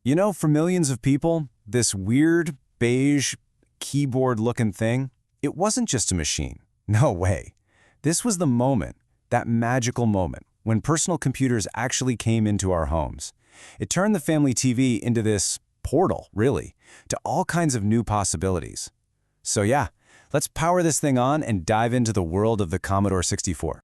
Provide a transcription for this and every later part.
You know, for millions of people, this weird, beige, keyboard-looking thing, it wasn't just a machine. No way. This was the moment, that magical moment, when personal computers actually came into our homes. It turned the family TV into this portal, really, to all kinds of new possibilities. So yeah, let's power this thing on and dive into the world of the Commodore 64.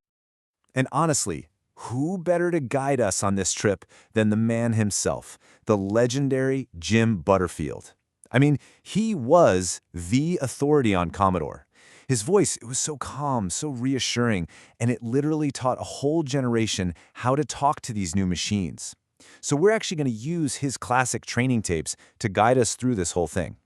And honestly, who better to guide us on this trip than the man himself, the legendary Jim Butterfield? I mean, he was the authority on Commodore. His voice, it was so calm, so reassuring, and it literally taught a whole generation how to talk to these new machines. So we're actually going to use his classic training tapes to guide us through this whole thing.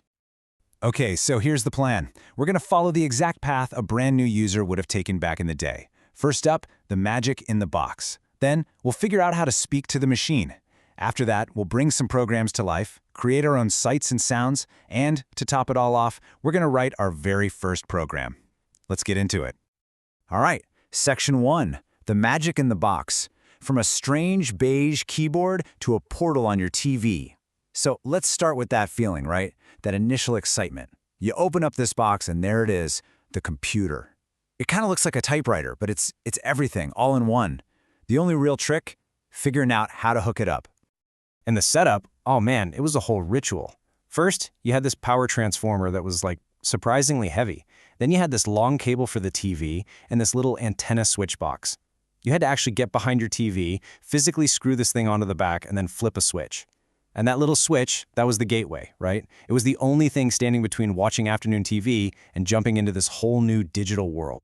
Okay, so here's the plan. We're going to follow the exact path a brand new user would have taken back in the day. First up, the magic in the box. Then, we'll figure out how to speak to the machine. After that, we'll bring some programs to life, create our own sights and sounds, and, to top it all off, we're going to write our very first program. Let's get into it. All right, Section 1, the magic in the box. From a strange beige keyboard to a portal on your TV. So let's start with that feeling, right? That initial excitement. You open up this box and there it is, the computer. It kind of looks like a typewriter, but it's everything, all in one. The only real trick? Figuring out how to hook it up. And the setup, oh man, it was a whole ritual. First, you had this power transformer that was like surprisingly heavy. Then you had this long cable for the TV and this little antenna switch box. You had to actually get behind your TV, physically screw this thing onto the back, and then flip a switch. And that little switch, that was the gateway, right? It was the only thing standing between watching afternoon TV and jumping into this whole new digital world.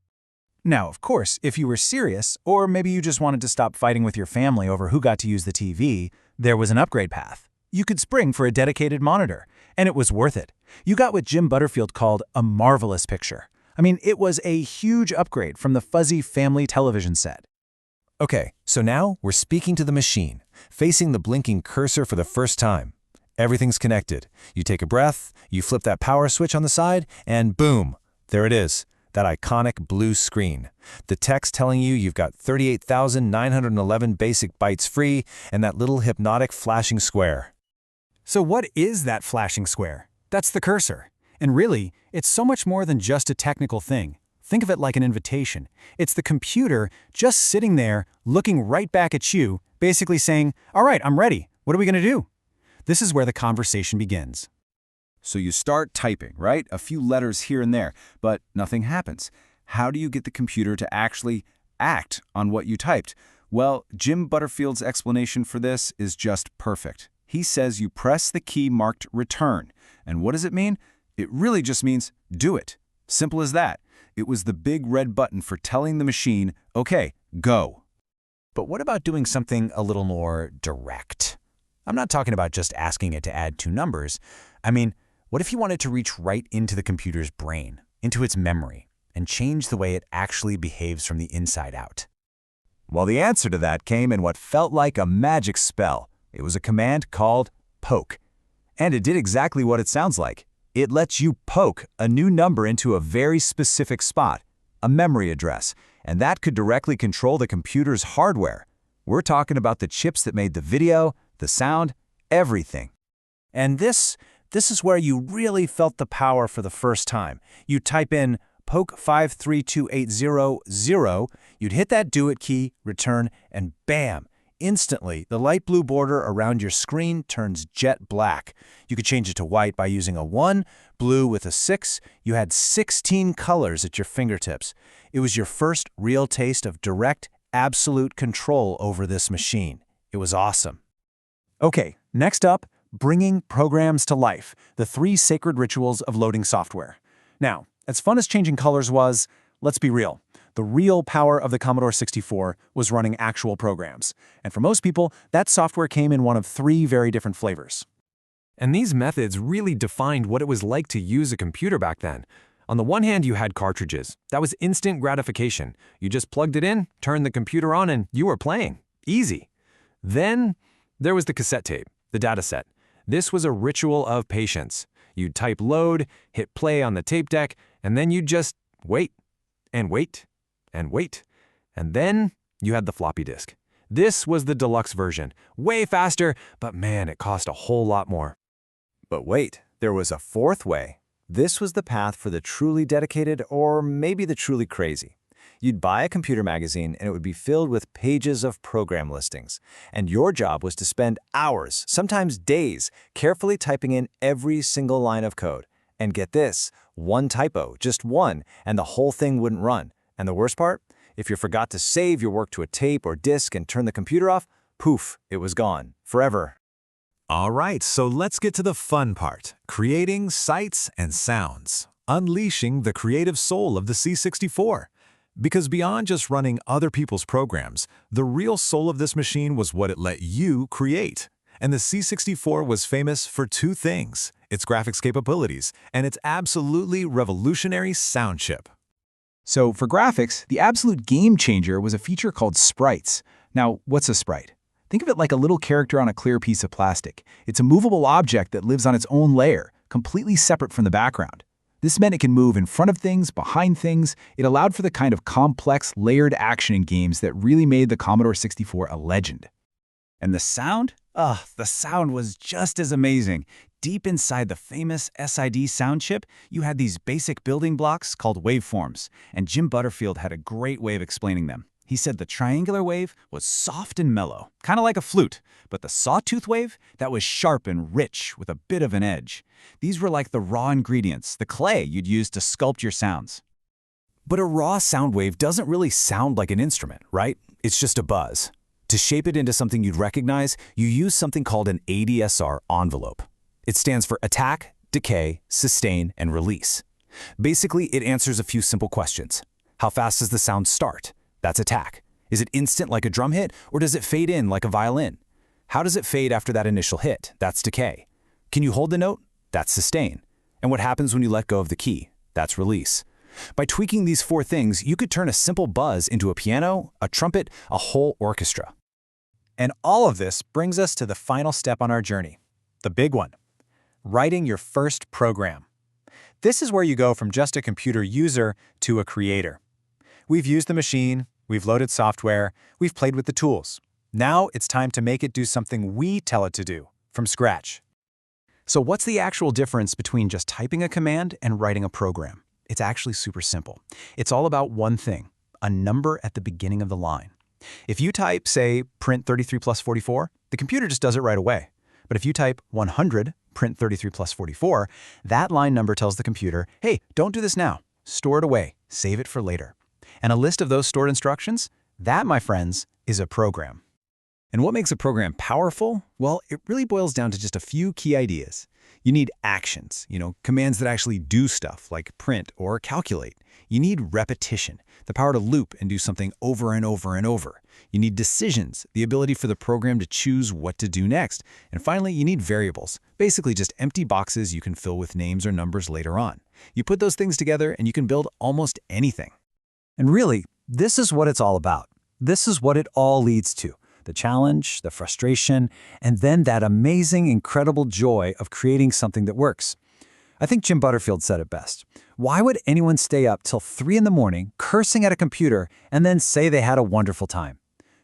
Now, of course, if you were serious, or maybe you just wanted to stop fighting with your family over who got to use the TV, there was an upgrade path. You could spring for a dedicated monitor, and it was worth it. You got what Jim Butterfield called a marvelous picture. I mean, it was a huge upgrade from the fuzzy family television set. Okay, so now we're speaking to the machine, facing the blinking cursor for the first time. Everything's connected. You take a breath, you flip that power switch on the side, and boom, there it is. That iconic blue screen. The text telling you you've got 38,911 basic bytes free and that little hypnotic flashing square. So what is that flashing square? That's the cursor. And really, it's so much more than just a technical thing. Think of it like an invitation. It's the computer just sitting there, looking right back at you, basically saying, "All right, I'm ready. What are we going to do?" This is where the conversation begins. So you start typing, right? A few letters here and there, but nothing happens. How do you get the computer to actually act on what you typed? Well, Jim Butterfield's explanation for this is just perfect. He says you press the key marked return. And what does it mean? It really just means do it. Simple as that. It was the big red button for telling the machine, okay, go. But what about doing something a little more direct? I'm not talking about just asking it to add two numbers. I mean, what if you wanted to reach right into the computer's brain, into its memory, and change the way it actually behaves from the inside out? Well, the answer to that came in what felt like a magic spell. It was a command called poke. And it did exactly what it sounds like. It lets you poke a new number into a very specific spot, a memory address, and that could directly control the computer's hardware. We're talking about the chips that made the video, the sound, everything. And this is where you really felt the power for the first time. You type in poke 532800, you'd hit that do it key, return, and bam! Instantly, the light blue border around your screen turns jet black. You could change it to white by using a 1, blue with a 6. You had 16 colors at your fingertips. It was your first real taste of direct, absolute control over this machine. It was awesome. Okay, next up, bringing programs to life, the 3 sacred rituals of loading software. Now, as fun as changing colors was, let's be real. The real power of the Commodore 64 was running actual programs. And for most people, that software came in one of 3 very different flavors. And these methods really defined what it was like to use a computer back then. On the one hand, you had cartridges. That was instant gratification. You just plugged it in, turned the computer on, and you were playing. Easy. Then there was the cassette tape, the dataset. This was a ritual of patience. You'd type load, hit play on the tape deck, and then you'd just wait, and wait, and wait. And then you had the floppy disk. This was the deluxe version. Way faster, but man, it cost a whole lot more. But wait, there was a fourth way. This was the path for the truly dedicated or maybe the truly crazy. You'd buy a computer magazine and it would be filled with pages of program listings. And your job was to spend hours, sometimes days, carefully typing in every single line of code. And get this, one typo, just one, and the whole thing wouldn't run. And the worst part? If you forgot to save your work to a tape or disk and turn the computer off, poof, it was gone, forever. All right, so let's get to the fun part, creating sights and sounds, unleashing the creative soul of the C64. Because beyond just running other people's programs, the real soul of this machine was what it let you create. And the C64 was famous for two things, its graphics capabilities and its absolutely revolutionary sound chip. So for graphics, the absolute game changer was a feature called sprites. Now, what's a sprite? Think of it like a little character on a clear piece of plastic. It's a movable object that lives on its own layer, completely separate from the background. This meant it can move in front of things, behind things. It allowed for the kind of complex, layered action in games that really made the Commodore 64 a legend. And the sound? The sound was just as amazing. Deep inside the famous SID sound chip, you had these basic building blocks called waveforms, and Jim Butterfield had a great way of explaining them. He said the triangular wave was soft and mellow, kind of like a flute, but the sawtooth wave, that was sharp and rich with a bit of an edge. These were like the raw ingredients, the clay you'd use to sculpt your sounds. But a raw sound wave doesn't really sound like an instrument, right? It's just a buzz. To shape it into something you'd recognize, you use something called an ADSR envelope. It stands for attack, decay, sustain, and release. Basically, it answers a few simple questions. How fast does the sound start? That's attack. Is it instant like a drum hit, or does it fade in like a violin? How does it fade after that initial hit? That's decay. Can you hold the note? That's sustain. And what happens when you let go of the key? That's release. By tweaking these four things, you could turn a simple buzz into a piano, a trumpet, a whole orchestra. And all of this brings us to the final step on our journey, the big one, writing your first program. This is where you go from just a computer user to a creator. We've used the machine, we've loaded software, we've played with the tools. Now it's time to make it do something we tell it to do, from scratch. So what's the actual difference between just typing a command and writing a program? It's actually super simple. It's all about one thing, a number at the beginning of the line. If you type, say, print 33 plus 44, the computer just does it right away. But if you type 100, print 33 plus 44, that line number tells the computer, hey, don't do this now. Store it away. Save it for later. And a list of those stored instructions, that, my friends, is a program. And what makes a program powerful? Well, it really boils down to just a few key ideas. You need actions, commands that actually do stuff like print or calculate. You need repetition, the power to loop and do something over and over and over. You need decisions, the ability for the program to choose what to do next. And finally, you need variables, basically just empty boxes you can fill with names or numbers later on. You put those things together and you can build almost anything. And really, this is what it's all about. This is what it all leads to. The challenge, the frustration, and then that amazing, incredible joy of creating something that works. I think Jim Butterfield said it best. Why would anyone stay up till 3 in the morning, cursing at a computer, and then say they had a wonderful time?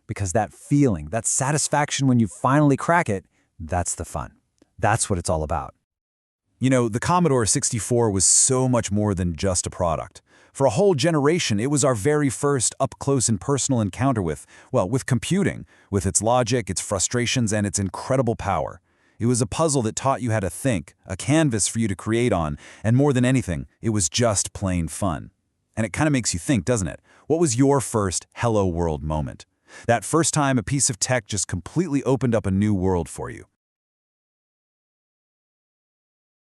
Because that feeling, that satisfaction when you finally crack it, that's the fun. That's what it's all about. The Commodore 64 was so much more than just a product. For a whole generation, it was our very first up-close and personal encounter with computing, with its logic, its frustrations, and its incredible power. It was a puzzle that taught you how to think, a canvas for you to create on, and more than anything, it was just plain fun. And it kind of makes you think, doesn't it? What was your first hello world moment? That first time a piece of tech just completely opened up a new world for you.